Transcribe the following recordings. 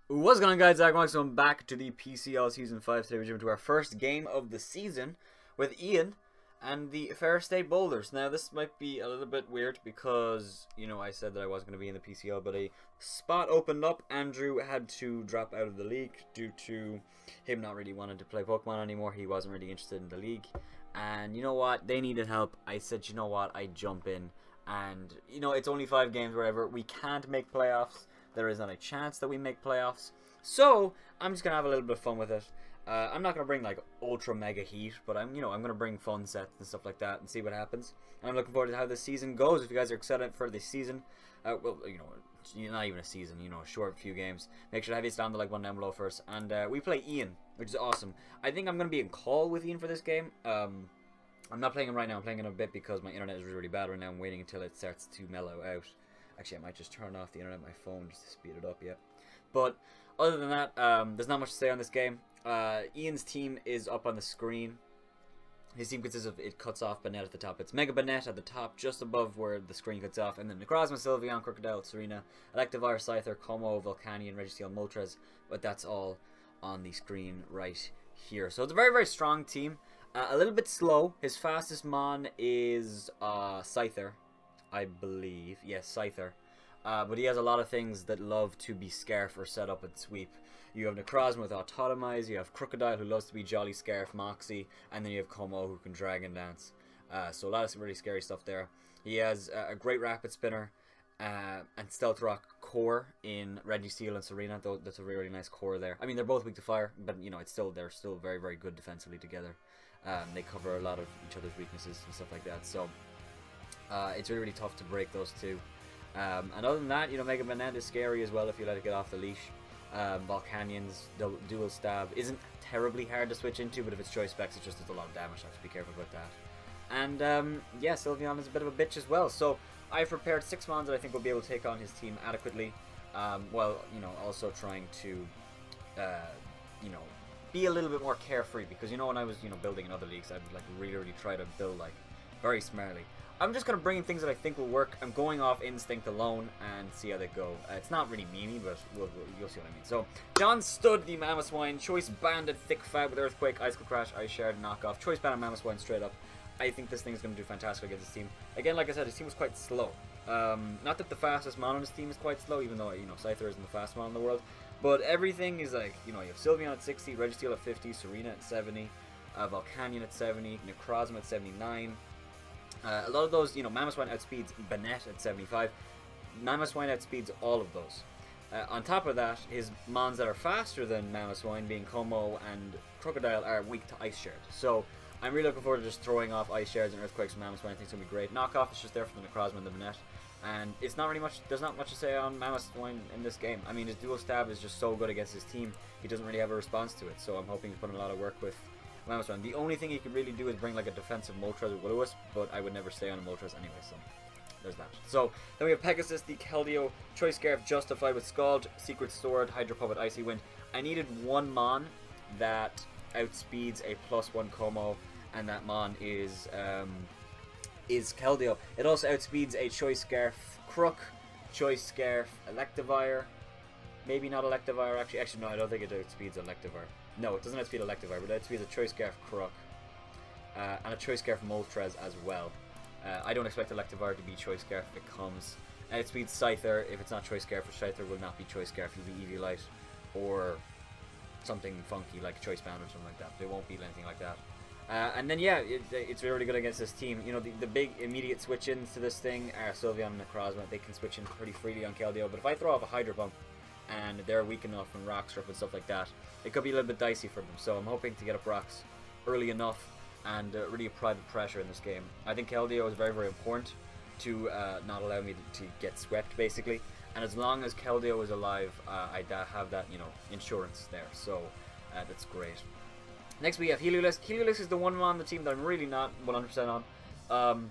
What's going on, guys? Aggronix. So I'm back to the PCL Season 5. Today we're jumping to our first game of the season with Ian and the Ferris Boulders. Now, this might be a little bit weird because, you know, I said that I wasn't going to be in the PCL, but a spot opened up. Andrew had to drop out of the league due to him not really wanting to play Pokemon anymore. He wasn't really interested in the league. And you know what? They needed help. I said, you know what? I'd jump in. And, you know, it's only 5 games, wherever. We can't make playoffs. There is not a chance that we make playoffs. So, I'm just going to have a little bit of fun with it. I'm not going to bring, like, ultra mega heat, but I'm going to bring fun sets and stuff like that and see what happens. And I'm looking forward to how this season goes. If you guys are excited for this season, well, you know, not even a season, you know, a short few games. Make sure to have you down the like button down below first. And we play Ian, which is awesome. I think I'm going to be in call with Ian for this game. I'm not playing him right now. I'm playing him a bit because my internet is really bad right now. I'm waiting until it starts to mellow out. Actually, I might just turn off the internet on my phone just to speed it up, yeah. But other than that, there's not much to say on this game. Ian's team is up on the screen. His team consists of, it cuts off Banette at the top. It's Mega Banette at the top, just above where the screen cuts off. And then Necrozma, Sylveon, Crocodile, Serena, Electivire, Scyther, Como, Volcanion, Registeel, Moltres. But that's all on the screen right here. So it's a very, very strong team. A little bit slow. His fastest Mon is Scyther, I believe. Yes, Scyther. But he has a lot of things that love to be Scarf or set up and sweep. You have Necrozma with Autotomize, you have Crocodile who loves to be Jolly Scarf, Moxie, and then you have Como who can Dragon Dance. So a lot of really scary stuff there. He has a great Rapid Spinner and Stealth Rock core in Registeel and Serena. That's a really, really nice core there. I mean, they're both weak to fire, but you know, they're still very, very good defensively together. They cover a lot of each other's weaknesses and stuff like that. So it's really, really tough to break those two. And other than that, you know, Mega Banette is scary as well if you let it get off the leash. Volcanion's dual stab isn't terribly hard to switch into, but if it's choice specs, it just does a lot of damage. I have to be careful about that. And yeah, Sylveon is a bit of a bitch as well. So I've prepared 6 mons that I think will be able to take on his team adequately. While, you know, also trying to, you know, be a little bit more carefree, because, you know, when I was, you know, building in other leagues, I'd like really, really try to build like very smartly. I'm just going to bring in things that I think will work. I'm going off instinct alone and see how they go. It's not really memey, but you'll see what I mean. So, John Stud, the Mamoswine, Choice Banded, Thick Fat with Earthquake, Icicle Crash, Ice Shard, Knockoff, Choice Banded Mamoswine straight up. I think this thing is going to do fantastic against his team. Again, like I said, his team was quite slow. Not that the fastest mon on his team is quite slow, even though, you know, Scyther isn't the fastest mon in the world. But everything is like, you know, you have Sylveon at 60, Registeel at 50, Serena at 70, Volcanion at 70, Necrozma at 79. A lot of those, you know, Mamoswine outspeeds Banette at 75. Mamoswine outspeeds all of those. On top of that, his mons that are faster than Mamoswine, being Como and Crocodile, are weak to Ice Shard. So I'm really looking forward to just throwing off Ice Shards and Earthquakes from Mamoswine. I think it's going to be great. Knockoff is just there for the Necrozma and the Banette. And it's not really much, there's not much to say on Mamoswine in this game. I mean, his dual stab is just so good against his team, he doesn't really have a response to it. So I'm hoping to put in a lot of work with Mamoswine. The only thing he could really do is bring like a defensive Moltres or Will-O-Wisp, but I would never stay on a Moltres anyway, so there's that. So then we have Pegasus, the Keldeo, Choice Scarf, Justified with Scald, Secret Sword, Hydro Puppet, Icy Wind. I needed one Mon that outspeeds a +1 Como, and that Mon is Keldeo. It also outspeeds a Choice Scarf Crook, Choice Scarf Electivire, maybe not Electivire, actually no, I don't think it outspeeds Electivire. No, it doesn't outspeed Electivire, but it outspeeds a Choice Scarf Crook and a Choice Scarf Moltres as well. I don't expect Electivire to be Choice Scarf if it comes. And it outspeeds Scyther. If it's not Choice Scarf, Scyther will not be Choice Scarf. It'll be Eviolite or something funky like Choice Bound or something like that. It won't be anything like that. And then yeah, it's really good against this team. You know, the big immediate switch-ins to this thing are Sylveon and Necrozma. They can switch in pretty freely on Keldeo, but if I throw off a Hydro Pump and they're weak enough and Rock Strip and stuff like that, it could be a little bit dicey for them. So I'm hoping to get up rocks early enough and really apply the pressure in this game. I think Keldeo is very, very important to not allow me to get swept, basically. And as long as Keldeo is alive, I have that, you know, insurance there. So that's great. Next we have Heliolisk. Heliolisk is the one mon on the team that I'm really not 100% on.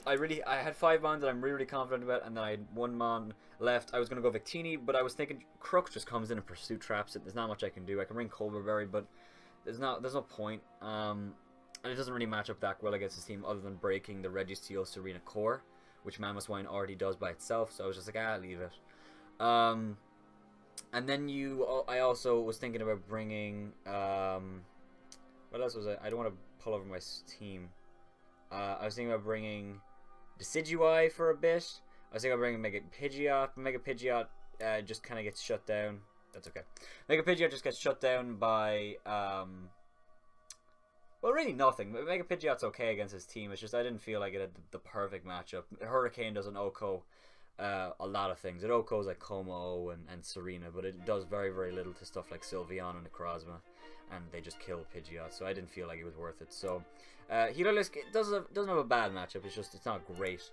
I had 5 mons that I'm really, really confident about, and then I had 1 mon left. I was going to go Victini, but I was thinking Crook just comes in and Pursuit traps it. There's not much I can do. I can bring Colberberry, but there's no point. And it doesn't really match up that well against his team other than breaking the Registeel Serena core, which Mamoswine already does by itself. So I was just like, leave it. And then I also was thinking about bringing, what else was I don't want to pull over my team. I was thinking about bringing Decidueye for a bit. I was thinking about bringing Mega Pidgeot. Mega Pidgeot just kind of gets shut down. That's okay. Mega Pidgeot just gets shut down by, well, really nothing. Mega Pidgeot's okay against his team. It's just I didn't feel like it had the perfect matchup. Hurricane doesn't OHKO a lot of things. It OHKOs like Como and Serena, but it does very, very little to stuff like Sylveon and Necrozma, and they just kill Pidgeot, so I didn't feel like it was worth it. So Heliolisk doesn't have a bad matchup, it's not great.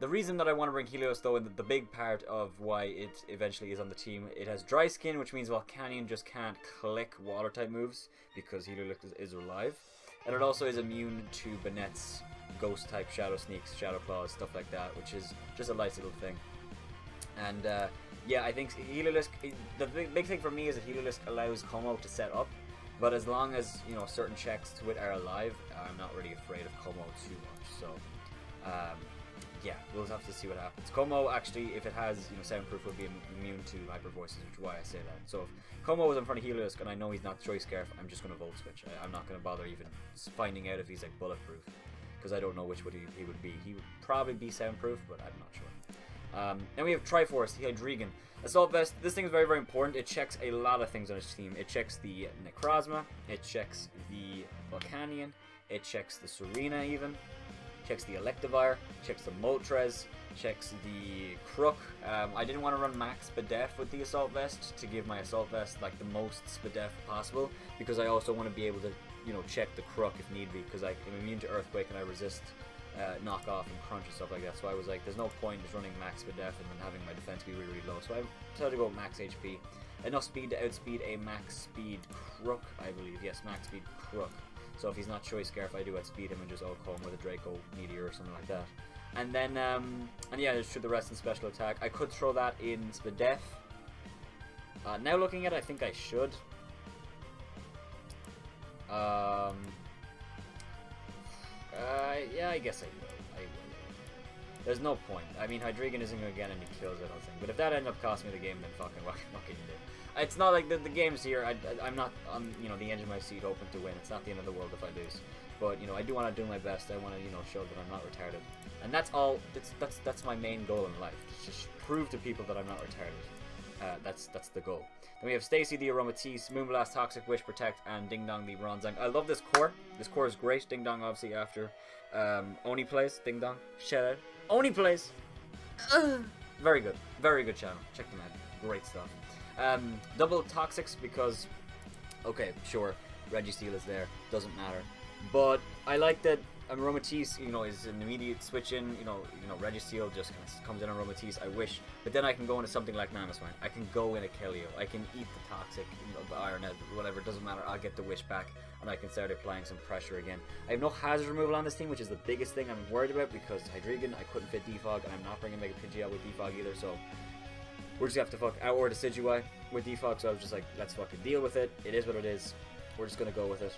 The reason that I want to bring Helios, though, and the big part of why it eventually is on the team, it has Dry Skin, which means Volcanion just can't click Water-type moves because Heliolisk is alive. And it also is immune to Banette's Ghost-type Shadow Sneaks, Shadow Claws, stuff like that, which is just a nice little thing. And, yeah, I think Heliolisk, the big thing for me is that Heliolisk allows Como to set up, but as long as, you know, certain checks to it are alive, I'm not really afraid of Como too much, so, yeah, we'll have to see what happens. Como, actually, if it has, you know, soundproof, would be immune to Hyper Voices, which is why I say that. So if Como was in front of Heliolisk and I know he's not Choice Scarf, I'm just going to Volt Switch. I'm not going to bother even finding out if he's, like, bulletproof, because I don't know which he would be. He would probably be soundproof, but I'm not sure. Then we have Triforce, the Hydreigon. Assault Vest, this thing is very, very important. It checks a lot of things on his team. It checks the Necrozma, it checks the Volcanion, it checks the Serena even, checks the Electivire, checks the Moltres, checks the Crook. I didn't want to run max Spadef with the Assault Vest to give my Assault Vest like the most Spadef possible, because I also want to be able to, you know, check the Crook if need be, because I'm immune to Earthquake and I resist knockoff and crunch and stuff like that. So I was like, there's no point just running max Spadef and then having my defense be really, really low. So I decided to go max HP. Enough speed to outspeed a max speed Crook, I believe. Yes, max speed Crook. So if he's not Choice Scarf, I do outspeed him and just OHKO him with a Draco Meteor or something like that. And then, and yeah, just shoot the rest in special attack. I could throw that in Spadef. Now looking at it, I think I should. Yeah, I guess I will. There's no point. I mean, Hydreigon isn't going to get any kills, I don't think. But if that ended up costing me the game, then fucking what can you do? It's not like the game's here. I'm not on, you know, the edge of my seat hoping to win. It's not the end of the world if I lose. But, you know, I do want to do my best. I want to, you know, show that I'm not retarded. And that's all. That's my main goal in life. Just prove to people that I'm not retarded. That's the goal. Then we have Stacy the Aromatisse, Moonblast, Toxic Wish, Protect, and Ding Dong the Bronzong. I love this core. This core is great. Ding Dong obviously after Oni plays. Ding Dong. Shout out. Oni plays. Very good. Very good channel. Check them out. Great stuff. Double Toxics because, okay, sure, Registeel is there. Doesn't matter. But I like that Aromatisse, you know, is an immediate switch in. You know, Registeel just kind of comes in on Aromatisse. I wish, but then I can go into something like Mamoswine. I can go in a Kelio. I can eat the Toxic, you know, the Iron Head, whatever. It doesn't matter. I'll get the Wish back, and I can start applying some pressure again. I have no hazard removal on this team, which is the biggest thing I'm worried about because Hydreigon, I couldn't fit Defog, and I'm not bringing Mega Pidgeot with Defog either. So we're just gonna have to fuck out or Decidueye with Defog. So I was just like, let's fucking deal with it. It is what it is. We're just gonna go with it.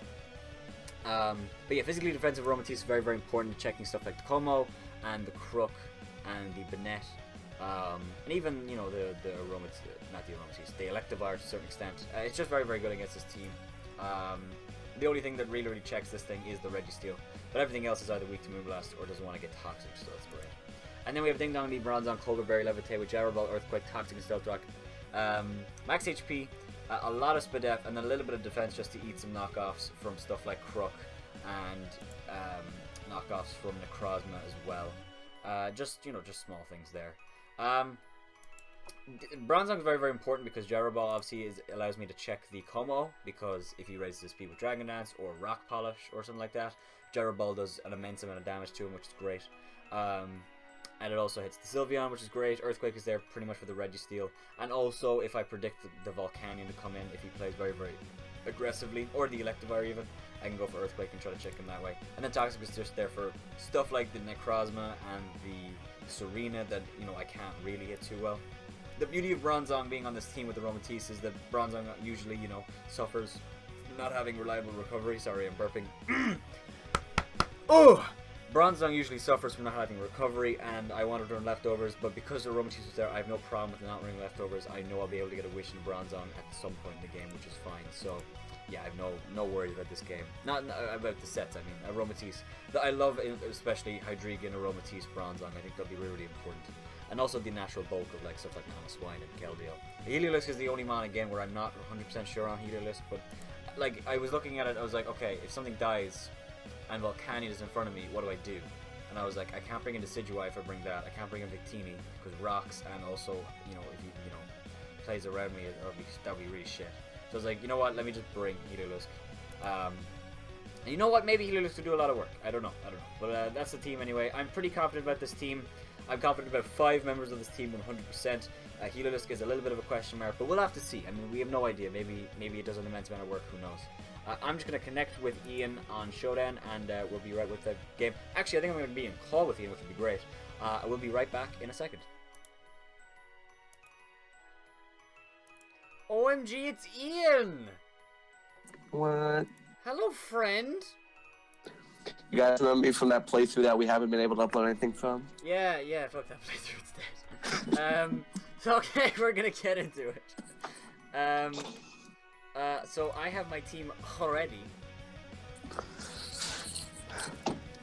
But yeah, physically defensive Aromatisse is very, very important to checking stuff like the Como and the Crook and the Banette, and even, you know, the Aromatisse, not the Aromatisse, the Electivire to a certain extent. It's just very, very good against this team. The only thing that really, really checks this thing is the Registeel, but everything else is either weak to Moonblast or doesn't want to get Toxic, so that's great. And then we have Ding Dong, the Bronzong, Colderberry, Levitate with Gyro Ball, Earthquake, Toxic, and Stealth Rock. Max HP. A lot of Spadef and then a little bit of defense just to eat some knockoffs from stuff like Crook and knockoffs from Necrozma as well. Just, you know, just small things there. Bronzong is very, very important because Gyro Ball obviously allows me to check the Como, because if he raises his speed with Dragon Dance or Rock Polish or something like that, Gyro Ball does an immense amount of damage to him, which is great. And it also hits the Sylveon, which is great. Earthquake is there pretty much for the Registeel. And also, if I predict the Volcanion to come in, if he plays very, very aggressively, or the Electivire even, I can go for Earthquake and try to check him that way. And then Toxic is just there for stuff like the Necrozma and the Serena that, you know, I can't really hit too well. The beauty of Bronzong being on this team with the Aromatisse is that Bronzong usually, you know, suffers not having reliable recovery. Sorry, I'm burping. Oh! Bronzong usually suffers from not having recovery, and I wanted to run leftovers, but because the Aromatisse was there, I have no problem with not running leftovers. I know I'll be able to get a wish in Bronzong at some point in the game, which is fine. So, yeah, I have no worries about this game. Not about the sets, I mean. Aromatisse. I love, especially Hydreigon, Aromatisse, Bronzong. I think they'll be really important. And also the natural bulk of like stuff like Mamoswine and Keldeo. Heliolisk is the only mon, again, where I'm not 100% sure on Heliolisk, but like, I was looking at it, I was like, okay, if something dies and Volcanion is in front of me, what do I do? And I was like, I can't bring in Decidueye if I bring that. I can't bring in Victini because rocks, and also, you know, if he, you know, plays around me, that would be really shit. So I was like, you know what, let me just bring Heliolisk. And you know what, maybe Heliolisk will do a lot of work. I don't know. But that's the team anyway. I'm pretty confident about this team. I'm confident about 5 members of this team 100%. Heliolisk is a little bit of a question mark, but we'll have to see. I mean, we have no idea. Maybe it does an immense amount of work, who knows. I'm just going to connect with Ian on Showdown, and we'll be right with the game. Actually, I think I'm going to be in call with Ian, which would be great. I will be right back in a second. OMG, it's Ian! What? Hello, friend. You guys remember me from that playthrough that we haven't been able to upload anything from? Yeah, fuck that playthrough, it's dead. So okay, we're gonna get into it. So I have my team already.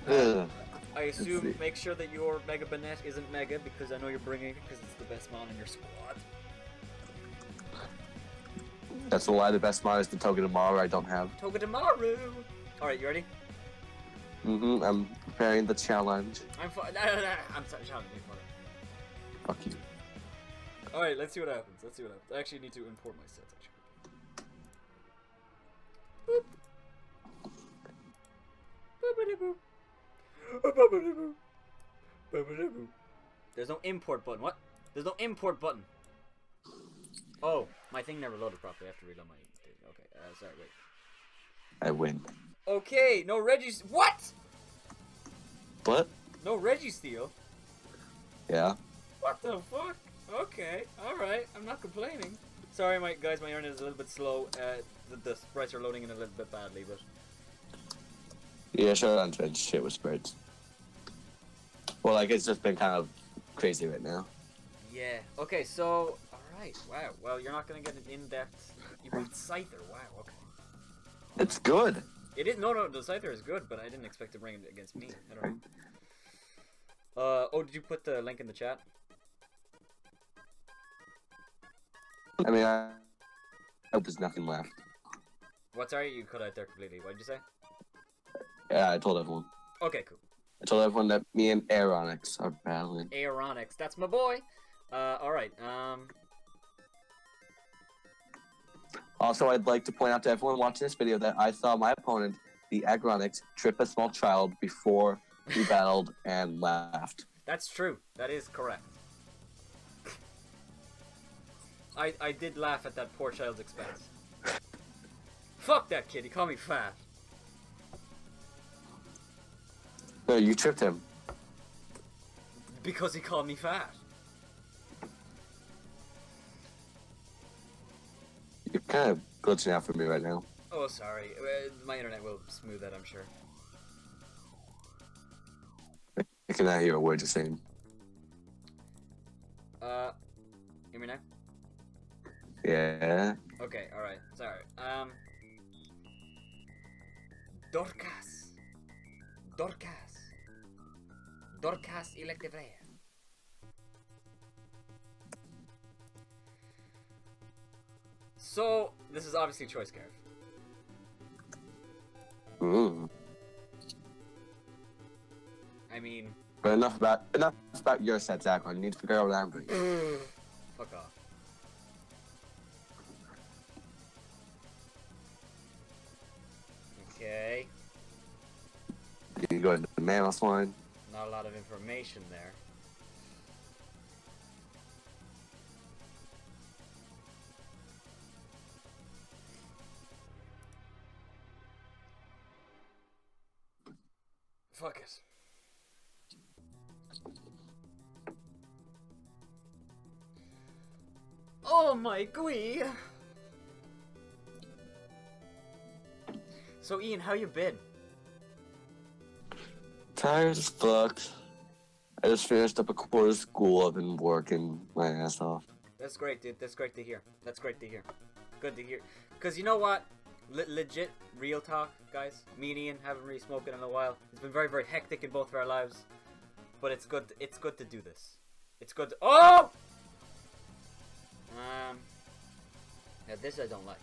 I assume, make sure that your Mega Banette isn't Mega, because I know you're bringing it because it's the best mon in your squad. That's a lie, the best mod is the Togedemaru I don't have. Togedemaru! Alright, you ready? I'm preparing the challenge. I'm sorry, challenge me for it. Fuck you. Alright, let's see what happens. I actually need to import my sets, actually. Boop. Boop. There's no import button. What? There's no import button. Oh, my thing never loaded properly. I have to reload my thing. Okay, sorry, wait. I win. Okay, no Reggie. What? What? No Registeel? Yeah. What the fuck? Okay, alright. I'm not complaining. Sorry, my internet is a little bit slow. The sprites are loading in a little bit badly, but... Yeah, sure, on Twitch, shit with sprites. Well, like, it's just been kind of crazy right now. Yeah. Okay, so... Alright, wow. Well, you're not gonna get an in-depth... You brought Scyther, wow, okay. It's good! It is... No, the Scyther is good, but I didn't expect to bring it against me. I don't know. Oh, did you put the link in the chat? I mean, I hope there's nothing left. What, sorry? You cut out there completely. What did you say? Yeah, I told everyone. Okay, cool. I told everyone that me and Aggronix are battling. Aggronix, that's my boy! Alright, Also, I'd like to point out to everyone watching this video that I saw my opponent, the Aggronix, trip a small child before we battled and laughed. That's true. That is correct. I did laugh at that poor child's expense. Fuck that kid, he called me fat. No, you tripped him. Because he called me fat. You're kind of glitching out for me right now. Oh, sorry. My internet will smooth that, I'm sure. I cannot hear a word you're saying. Hear me now? Yeah. Okay, alright. Sorry. Dorcas Electivrea. So, this is obviously choice curve. I mean... But enough about your set, Zach. You need to figure out what I'm doing. Fuck off. Okay. You can go into the Mamoswine. Not a lot of information there. Fuck it. Oh my gui! So Ian, how you been? tired as fuck. I just finished up a quarter of school. I've been working my ass off. That's great, dude. That's great to hear. That's great to hear. Good to hear. Because you know what? Legit, real talk, guys. Me and Ian haven't really spoken in a while. It's been very, very hectic in both of our lives. But it's good. It's good to do this. It's good to... Oh! Now this I don't like.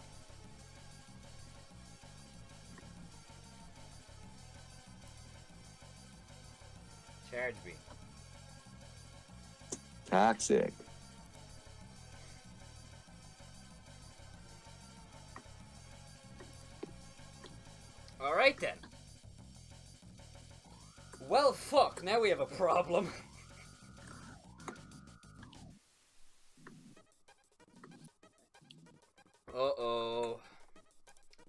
Charge me. Toxic. Alright then. Well, fuck. Now we have a problem. Uh-oh.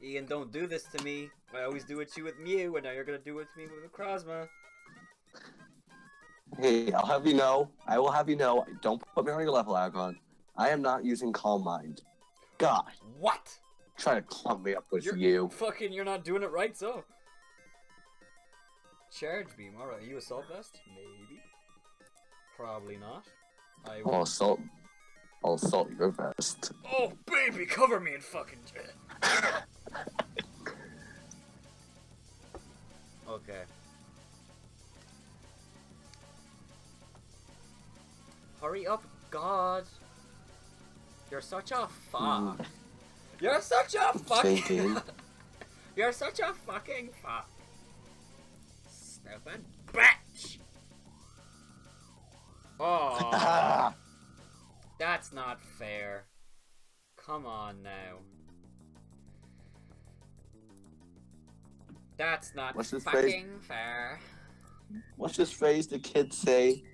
Ian, don't do this to me. I always do it to you with Mew, and now you're gonna do it to me with Krozma. Hey, I'll have you know. I will have you know. Don't put me on your level, Aggron. I am not using Calm Mind. God. What? Try to clump me up with you. Fucking, you're not doing it right, so. Charge beam. Alright, are you Assault Vest? Maybe. Probably not. I'll assault your vest. Oh, baby, cover me in fucking jet. Okay. Hurry up, God. You're such a fuck. You're such a fucking... You're such a fucking fuck. Stupid bitch. Oh. That's not fair. Come on now. That's not fucking fair. What's this phrase the kids say?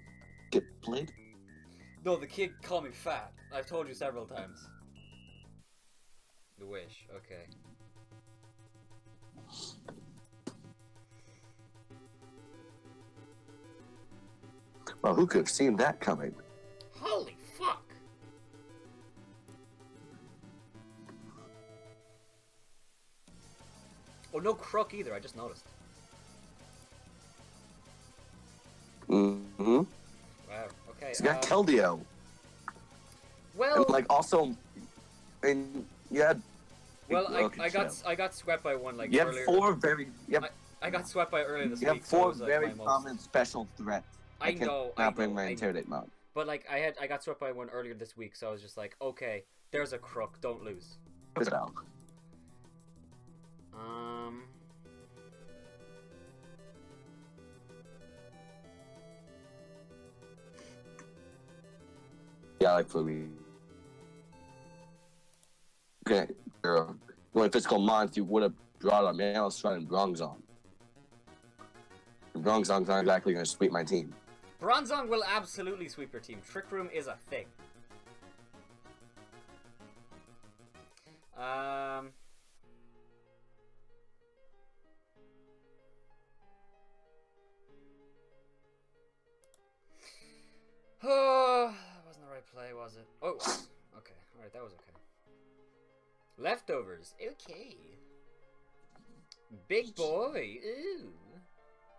Get played? No, the kid called me fat. I've told you several times. The wish, okay. Well, who could have seen that coming? Holy fuck! Oh, no Crook either, I just noticed. Mm-hmm. Wow, okay. He's got Keldeo. Well... And, like, also... And you had... Well, I got swept by one, like, you earlier. You have four very... I got swept by earlier this week, You have four so very common special threats. I know, I bring my Intimidate mode. But, like, I got swept by one earlier this week, so I was just like, okay, there's a Crook, don't lose. Yeah, I like Flumy. Okay, you want physical month, you would have brought a Maelstrom and Bronzong. And Bronzong's not exactly going to sweep my team. Bronzong will absolutely sweep your team. Trick Room is a thing. Oh, that wasn't the right play, was it? Oh, it was. Okay, alright, that was okay. Leftovers, okay. Big boy, ooh.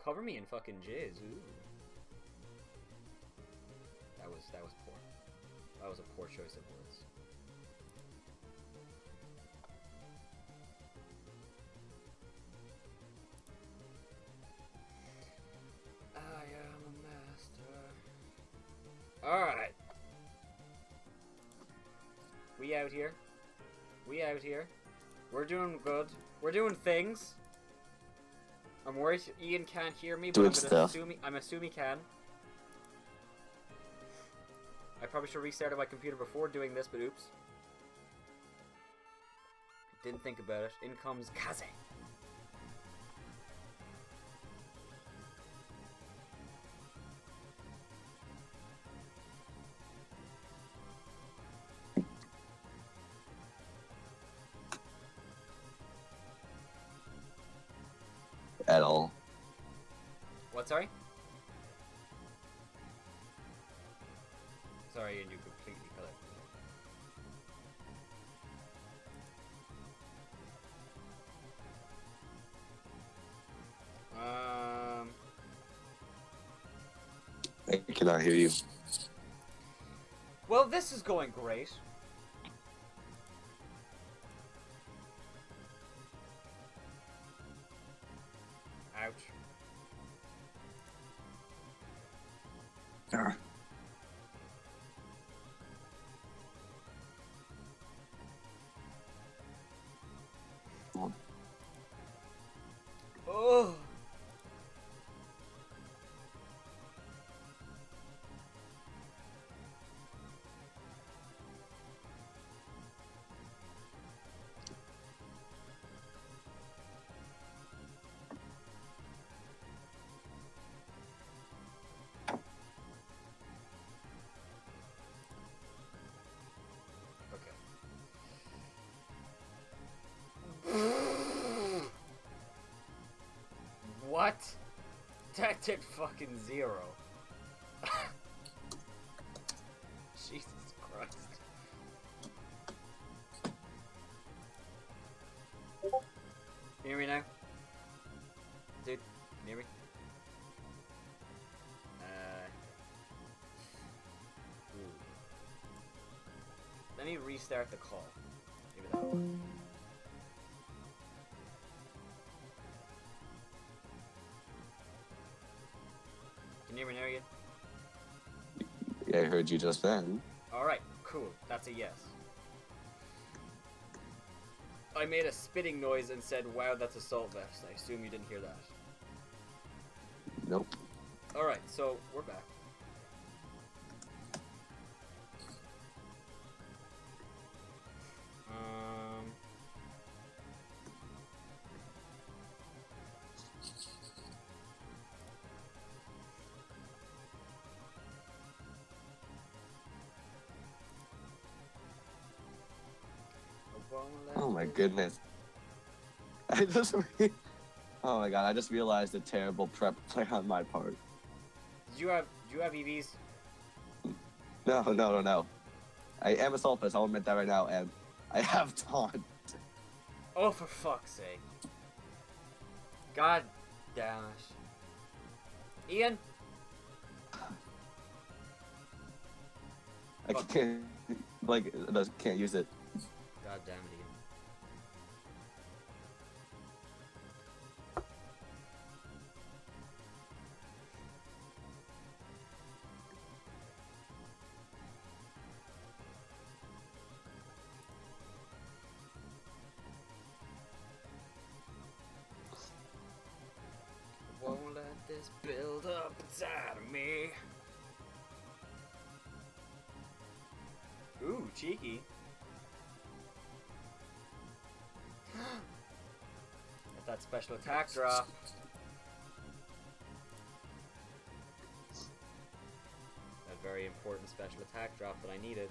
Cover me in fucking jizz, ooh. That was poor. That was a poor choice of words. I am a master. Alright. We out here. We out here. We're doing good. We're doing things. I'm worried Ian can't hear me, but I'm assuming he can. I probably should have restarted my computer before doing this, but oops. Didn't think about it. In comes Kaze. At all. What, sorry? Sorry, and you completely cut it. I cannot hear you. Well, this is going great. Ouch. Ah. Oh. What? That did fucking 0. Jesus Christ. Can you hear me now? Dude, can you hear me? Ooh. Let me restart the call. Maybe that'll work. Can you hear me now yet? Yeah, I heard you just then. Alright, cool. That's a yes. I made a spitting noise and said, wow, that's a salt vest. I assume you didn't hear that. Nope. Alright, so we're back. Oh my goodness. Oh my god, I just realized a terrible prep play on my part. Do you have EVs? No. I am a Sulfus, I'll admit that right now, and I have Taunt. Oh, for fuck's sake. God damn it. Ian? I can't, can't use it. God damn it, Ian. Won't let this build up inside of me. Ooh, cheeky. Get that special attack drop. That very important special attack drop that I needed.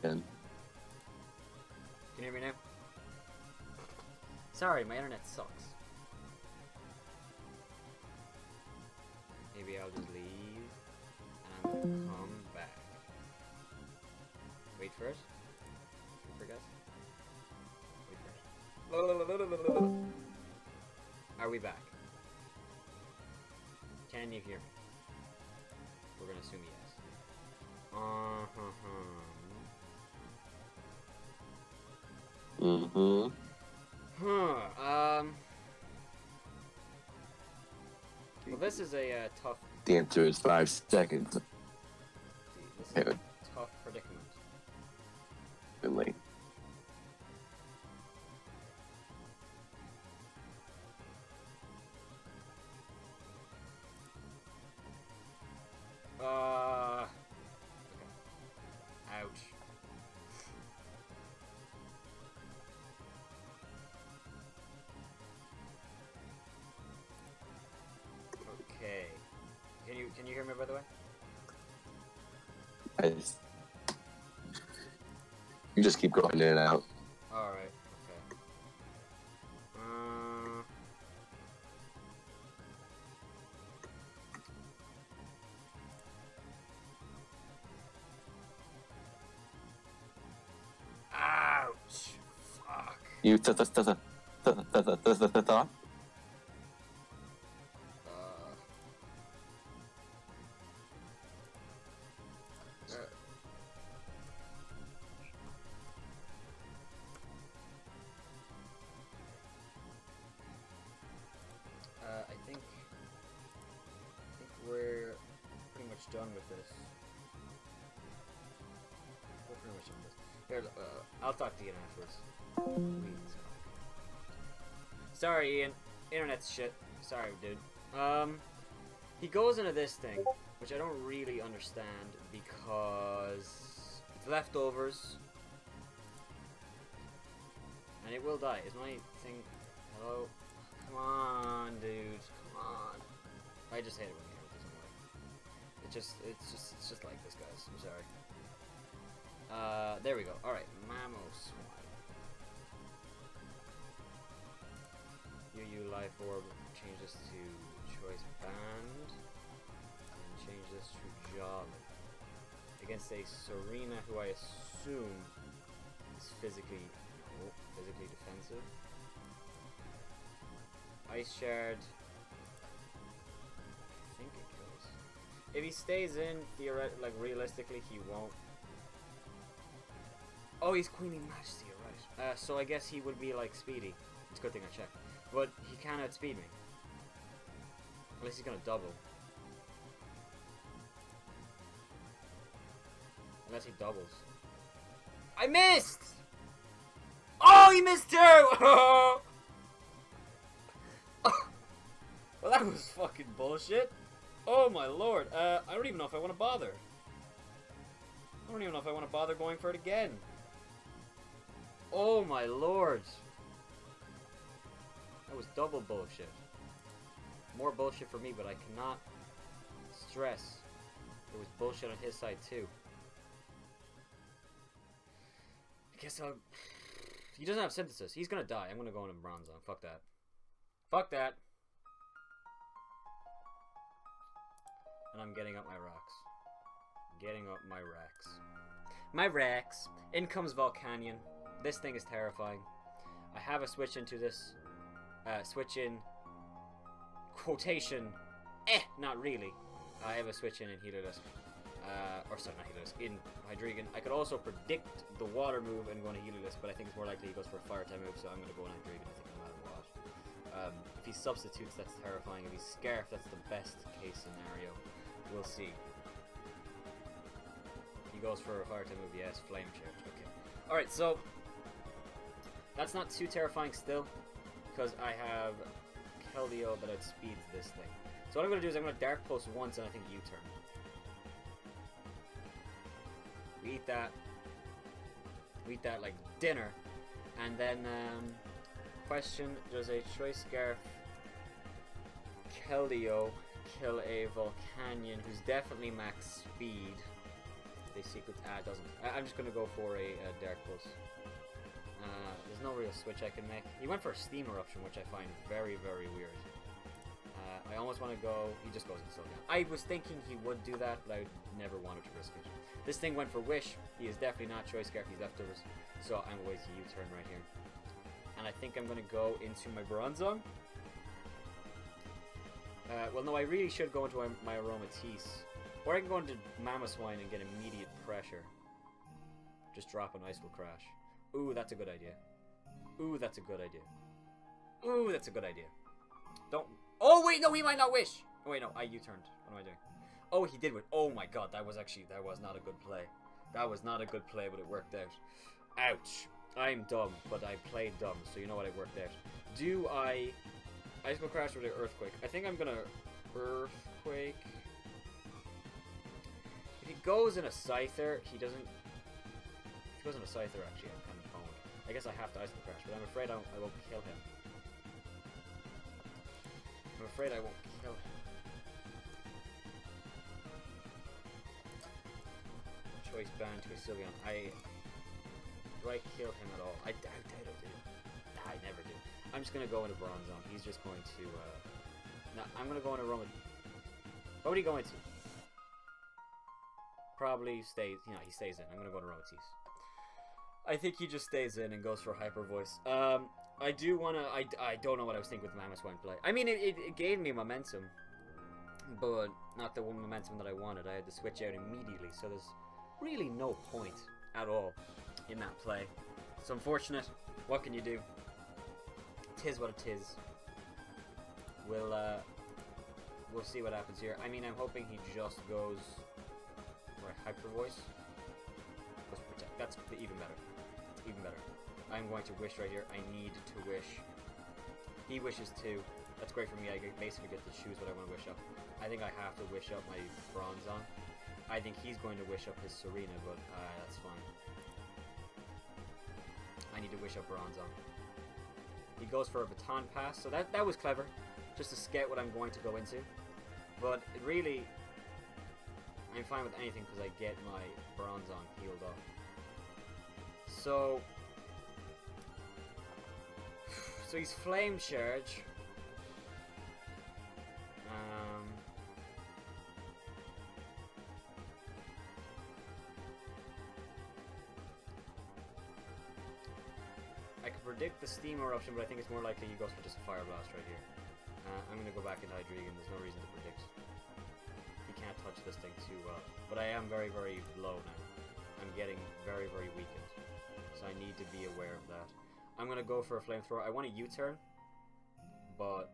Again. Can you hear me now? Sorry, my internet sucks. Maybe I'll just leave and come back. Wait for it. Wait for guys. Wait for it. Are we back? Can you hear me? We're gonna assume yes. Well, this is a tough. The answer is 5 seconds. This is a tough predicament. Really. Okay. Ouch. Okay. Can you hear me, by the way? You just keep going in and out. All right. Okay. You thought? I think we're pretty much done with this. We're pretty much done with this. Here, I'll talk to Ian afterwards. Sorry, Ian. Internet's shit. Sorry, dude. He goes into this thing, which I don't really understand because it's leftovers, and it will die. Is my thing? Hello? Come on, dude. Come on. I just hate it when the internet doesn't work. It's just like this, guys. I'm sorry. There we go. Alright, Mammo Swine. UU Life Orb. Change this to Choice Band. And change this to Jolly. Against a Serena, who I assume is physically defensive. Ice Shard. I think it kills. If he stays in, realistically, he won't. Oh, he's Queening Majesty, right. So I guess he would be like Speedy. It's a good thing I checked. But he can't outspeed me. Unless he's gonna double. Unless he doubles. I missed! Oh, he missed too! Well, that was fucking bullshit. Oh my lord. I don't even know if I want to bother. I don't even know if I want to bother going for it again. Oh my lord. That was double bullshit. More bullshit for me, but I cannot stress there was bullshit on his side too. I guess I'll... He doesn't have synthesis. He's gonna die. I'm gonna go into bronze zone. Fuck that. Fuck that. And I'm getting up my rocks. Getting up my racks. My racks. In comes Volcanion. This thing is terrifying. I have a switch into this. Switch in. Quotation. Not really. I have a switch in Healerless. Or sorry, not Healerless. In Hydreigon. I could also predict the water move and go into Healerless, but I think it's more likely he goes for a fire type move, so I'm going to go in Hydreigon, I think, no matter what. If he substitutes, that's terrifying. If he's Scarf, that's the best case scenario. We'll see. He goes for a fire type move, yes. Flame Charge. Okay. Alright, so that's not too terrifying still, because I have Keldeo that outspeeds this thing. So what I'm going to do is I'm going to Dark Pulse once and I think U-turn. We eat that. We eat that like dinner. And then, question, does a Choice Scarf Keldeo kill a Volcanion who's definitely max speed? They secret... it doesn't. I'm just going to go for a Dark Pulse. There's no real switch I can make. He went for a Steam Eruption, which I find very, very weird. I almost want to go... He just goes into Sylveon. I was thinking he would do that, but I never wanted to risk it. This thing went for Wish. He is definitely not Choice Scarf. He's leftovers. So I'm going to U-turn right here. And I think I'm going to go into my Bronzong. Well, no, I really should go into my Aromatisse. Or I can go into Mamoswine and get immediate pressure. Just drop an Ice Will Crash. Ooh, that's a good idea. Ooh, that's a good idea. Ooh, that's a good idea. Don't... Oh, wait, no, he might not wish. Oh, wait, no, I U-turned. What am I doing? Oh, he did win. Oh, my God, that was not a good play. That was not a good play, but it worked out. Ouch. I'm dumb, but I played dumb, so you know what, it worked out. Do I... Ice Will Crash or the Earthquake? I think I'm gonna Earthquake. If he goes in a Scyther, he doesn't... If he goes in a Scyther, actually, I'm kind of boned. I guess I have to Ice Will Crash, but I'm afraid I won't kill him. I'm afraid I won't kill him. Choice Band to a Sylveon. Do I kill him at all? I doubt I do. I never do. I'm just gonna go into Bronzong. He's just going to, no, I'm gonna go into Roma. What would he go into? Probably stays, he stays in. I'm gonna go to Aromatisse. I think he just stays in and goes for Hyper Voice. I do want to... I don't know what I was thinking with Mammoth Swine play. I mean, it gave me momentum. But not the one momentum that I wanted. I had to switch out immediately. So there's really no point at all in that play. It's unfortunate. What can you do? Tis what it is. We'll see what happens here. I mean, I'm hoping he just goes for Hyper Voice. Goes Protect. That's even better. That's even better. I'm going to wish right here. I need to wish. He wishes too. That's great for me. I basically get to choose what I want to wish up. I think I have to wish up my Bronzong. I think he's going to wish up his Serena, but that's fine. I need to wish up Bronzong. He goes for a Baton Pass, so that was clever. Just to scout what I'm going to go into. But it really, I'm fine with anything because I get my Bronzong healed up. So he's Flame Charge. I could predict the Steam Eruption, but I think it's more likely he goes for just a Fire Blast right here. I'm going to go back into Hydreigon. There's no reason to predict. He can't touch this thing too well. But I am very, very low now. I'm getting very, very weakened. So I need to be aware of that. I'm going to go for a Flamethrower. I want a U-turn, but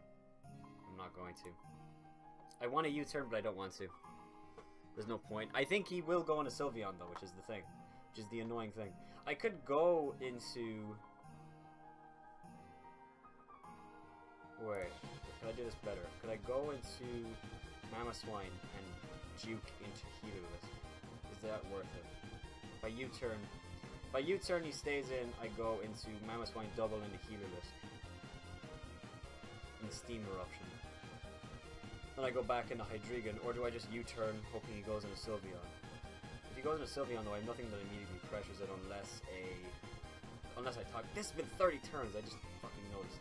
I'm not going to. I want a U-turn, but I don't want to. There's no point. I think he will go on a Sylveon, though, which is the thing. Which is the annoying thing. I could go into... Wait, could I do this better? Could I go into Mamoswine and juke into Healerless? Is that worth it? If I U-turn, he stays in, I go into Mamoswine double into Healerless. And Steam Eruption. Then I go back into Hydreigon, or do I just U-turn hoping he goes into Sylveon? If he goes into Sylveon though, I have nothing that immediately pressures it unless I talk. This has been 30 turns, I just fucking noticed.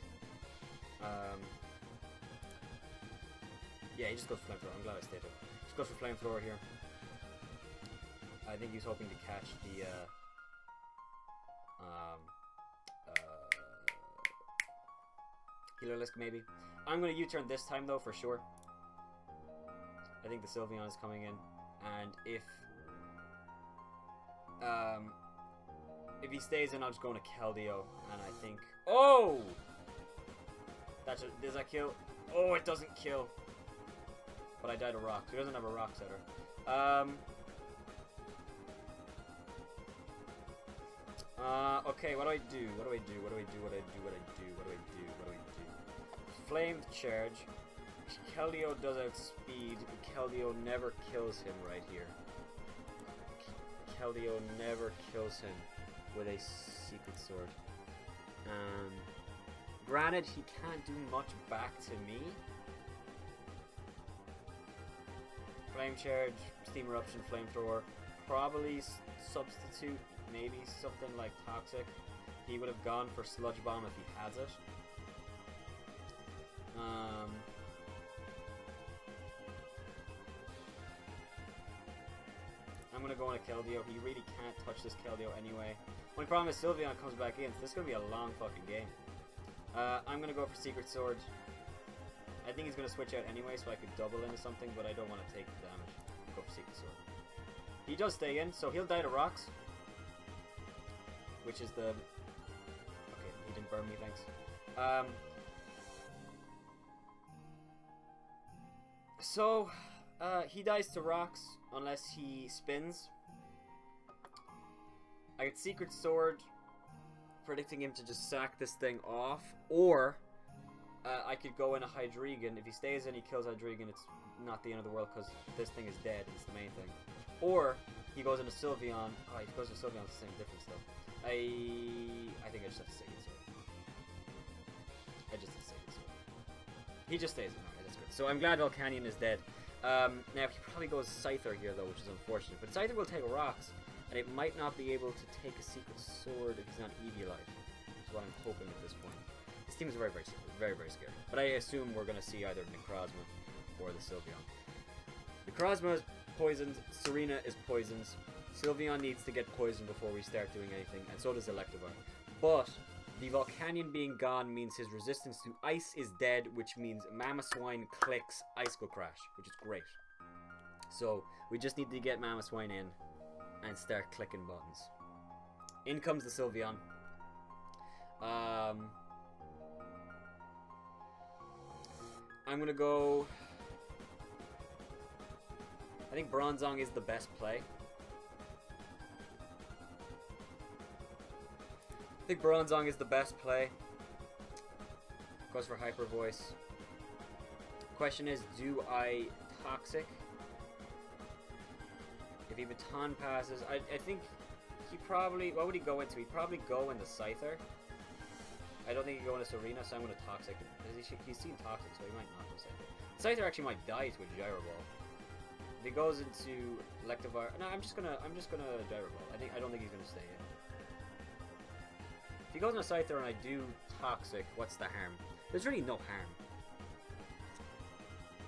Yeah, he just goes for Flamethrower. I'm glad I stayed there. Just goes for Flamethrower here. I think he's hoping to catch the Healerless maybe. I'm going to U-turn this time though for sure. I think the Sylveon is coming in, and if he stays in, I'll just go into Keldeo, and I think... Oh! Does that kill? Oh, it doesn't kill. But I died a rock, so he doesn't have a rock setter. Okay, what do I do? What do I do? What do I do? What do I do? What do I do? What do I do? What do I do? Flame Charge. Keldeo does outspeed. Keldeo never kills him right here. Keldeo never kills him with a Secret Sword. Granted, he can't do much back to me. Flame Charge, Steam Eruption, Flamethrower. Probably substitute, maybe something like Toxic. He would have gone for Sludge Bomb if he has it. I'm going to go on a Keldeo. He really can't touch this Keldeo anyway. Only problem is Sylveon comes back in, so this is going to be a long fucking game. I'm going to go for Secret Sword. I think he's going to switch out anyway, so I could double into something, but I don't want to take the damage. Go for Secret Sword. He does stay in, so he'll die to rocks. Which is the... Okay, he didn't burn me, thanks. He dies to rocks unless he spins. I get Secret Sword, predicting him to just sack this thing off, or I could go in a Hydreigon. If he stays in, he kills Hydreigon. It's not the end of the world because this thing is dead. It's the main thing. Or he goes into Sylveon. Oh, he goes into Sylveon. It's the same difference though. I think I just have to Secret Sword. I just have to Secret Sword. He just stays in. Alright, that's good. So I'm glad Volcanion is dead. Now he probably goes Scyther here though, which is unfortunate. But Scyther will take rocks, and it might not be able to take a Secret Sword if he's not Eviolite. That's what I'm hoping at this point. This team is very, very scary. But I assume we're going to see either Necrozma or the Sylveon. Necrozma is poisoned. Serena is poisoned. Sylveon needs to get poisoned before we start doing anything, and so does Electivire. But the Volcanion being gone means his resistance to ice is dead, which means Mamoswine clicks Gatecrash, which is great. So we just need to get Mamoswine in and start clicking buttons. In comes the Sylveon. I'm gonna go... I think Bronzong is the best play. Goes for Hyper Voice. Question is, do I Toxic? If he Baton passes, I think he probably... What would he go into? He'd probably go into Scyther. I don't think he'd go into Serena, so I'm going to Toxic. He's seen Toxic, so he might not go Scyther. Scyther actually might die to a Gyro Ball. If he goes into Electivire... No, I'm just gonna Gyro Ball. I don't think he's gonna stay in. If he goes into Scyther and I do Toxic, what's the harm? There's really no harm.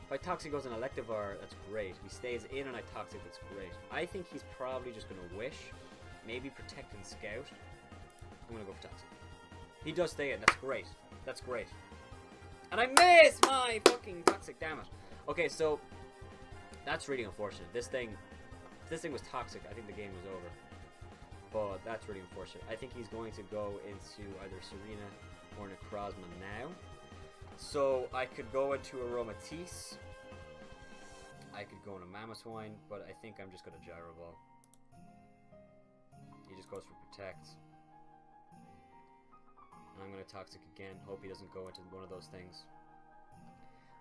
If I Toxic goes in Electivire, that's great. If he stays in and I Toxic, that's great. I think he's probably just gonna Wish. Maybe Protect and Scout. I'm gonna go for Toxic. He does stay in, that's great. That's great. And I miss my fucking Toxic, damn it. Okay, so that's really unfortunate. If this thing was Toxic, I think the game was over. But that's really unfortunate. I think he's going to go into either Serena or Necrozma now. So I could go into Aromatisse. I could go into Mamoswine, but I think I'm just going to Gyro Ball. He just goes for Protect. And I'm going to Toxic again. Hope he doesn't go into one of those things.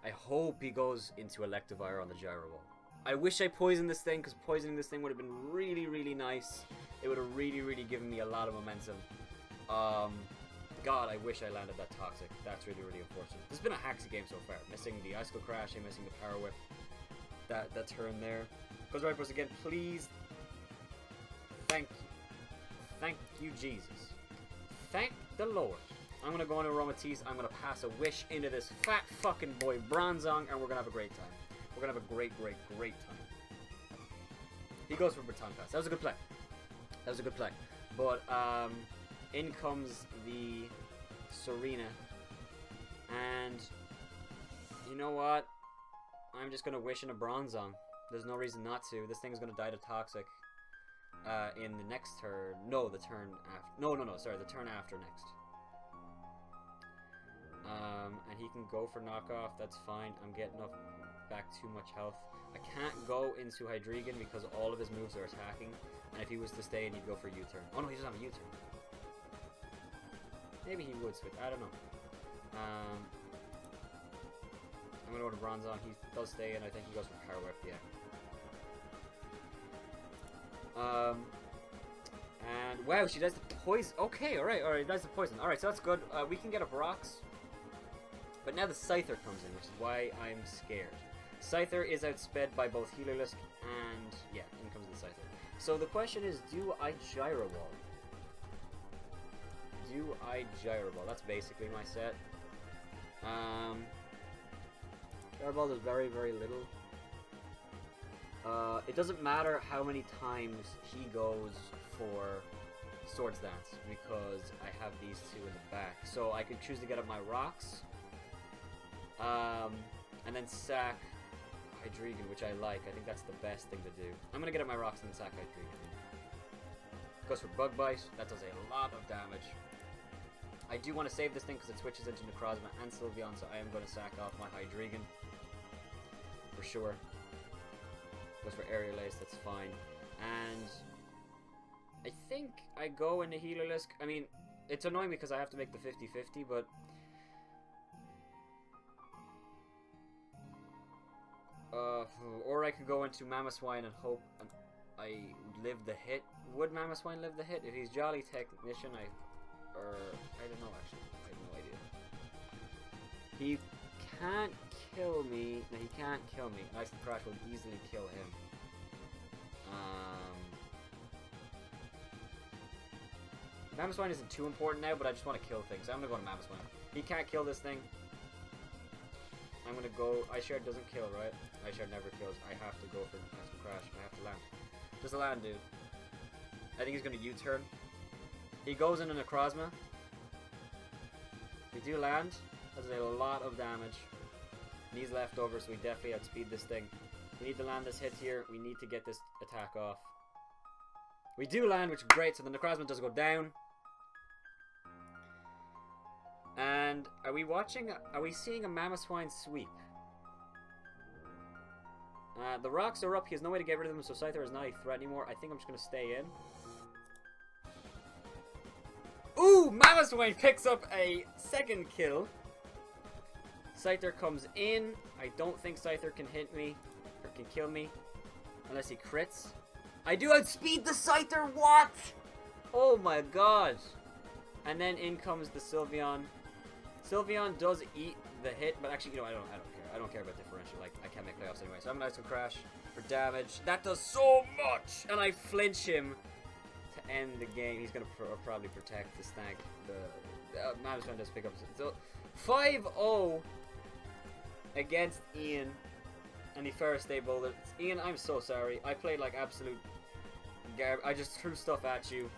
I hope he goes into Electivire on the Gyro Ball. I wish I poisoned this thing, because poisoning this thing would have been really, really nice. It would have really, really given me a lot of momentum. God, I wish I landed that Toxic. That's really, really unfortunate. This has been a haxy game so far. Missing the Gatecrash and missing the Power Whip. That turn there. Goes right for us again, please. Thank you. Thank you, Jesus. Thank the Lord. I'm going to go into Aromatisse. I'm going to pass a Wish into this fat fucking boy Bronzong, and we're going to have a great time. We're going to have a great, great, great time. He goes for Baton Pass. That was a good play. That was a good play. But, in comes the Serena. And, you know what? I'm just going to Wish in a Bronzong. There's no reason not to. This thing's going to die to Toxic. In the next turn. No, the turn after. No, sorry. The turn after next. And he can go for knockoff. That's fine. I'm getting up back too much health. I can't go into Hydreigon because all of his moves are attacking. And if he was to stay in, he'd go for U-turn. Oh no, he doesn't have a U-turn. Maybe he would switch. I don't know. I'm gonna go to Bronzong. He does stay in. I think he goes for Power Whip. Yeah. And wow, she does the poison. Okay, alright, does the poison. Alright, so that's good. We can get up rocks. But now the Scyther comes in, which is why I'm scared. Scyther is outsped by both Healerlisk and... yeah, in comes the Scyther. So the question is, do I Gyro Ball? Do I Gyro Ball? That's basically my set. Gyro Ball does very, very little. It doesn't matter how many times he goes for Swords Dance, because I have these two in the back. So I could choose to get up my rocks, and then sack Hydreigon, which I like. I think that's the best thing to do. I'm going to get up my rocks and then sack Hydreigon. Goes for Bug Bite. That does a lot of damage. I do want to save this thing because it switches into Necrozma and Sylveon, so I am going to sack off my Hydreigon. For sure. Goes for Aerial Ace, that's fine. And I think I go into Healerlisk. I mean, it's annoying because I have to make the 50-50, but or I could go into Mamoswine and hope I live the hit. Would Mamoswine live the hit? If he's Jolly Technician, I don't know actually. I have no idea. He can't kill me. No, he can't kill me. Ice and Crash will easily kill him. Mamoswine isn't too important now, but I just want to kill things. So I'm gonna go to Mamoswine. He can't kill this thing. I'm gonna go. Ice Shard doesn't kill, right? Ice Shard never kills. I have to go for Ice and Crash. I have to land. Just a land, dude. I think he's going to U-turn. He goes in a Necrozma. We do land. That's a lot of damage. And he's left over, so we definitely outspeed this thing. We need to land this hit here. We need to get this attack off. We do land, which is great. So the Necrozma does go down. And are we seeing a Mamoswine sweep? The rocks are up. He has no way to get rid of them, so Scyther is not a threat anymore. I think I'm just going to stay in. Ooh! Mamoswine picks up a second kill. Scyther comes in. I don't think Scyther can hit me or can kill me unless he crits. I do outspeed the Scyther. What? Oh my god! And then in comes the Sylveon. Sylveon does eat the hit, but actually, you know, I don't care. I don't care about differential. Like, I can't make playoffs anyway. So I'm gonna crash for damage. That does so much, and I flinch him to end the game. He's gonna probably protect the Stank. The Mamoswine does pick up. So 5-0 against Ian and the Ferris Day Boulder. Ian, I'm so sorry. I played like absolute garbage. I just threw stuff at you.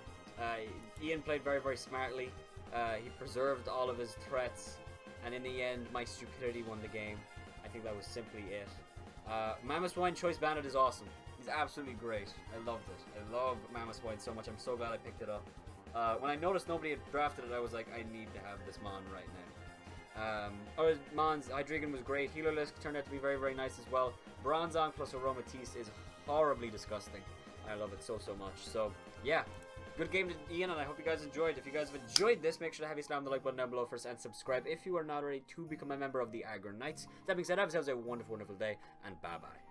Ian played very, very smartly. He preserved all of his threats, and in the end, my stupidity won the game. I think that was simply it. Mamoswine Choice Bandit is awesome. He's absolutely great. I loved it. I love Mamoswine so much. I'm so glad I picked it up. When I noticed nobody had drafted it, I was like, I need to have this Mon right now. Mon's Hydreigon was great. Healerless turned out to be very, very nice as well. Bronzong plus Aromatisse is horribly disgusting. I love it so, so much. So, yeah. Good game to Ian, and I hope you guys enjoyed. If you guys have enjoyed this, make sure to heavy slam the like button down below first and subscribe if you are not already to become a member of the Aggronix. That being said, have yourselves a wonderful, wonderful day, and bye-bye.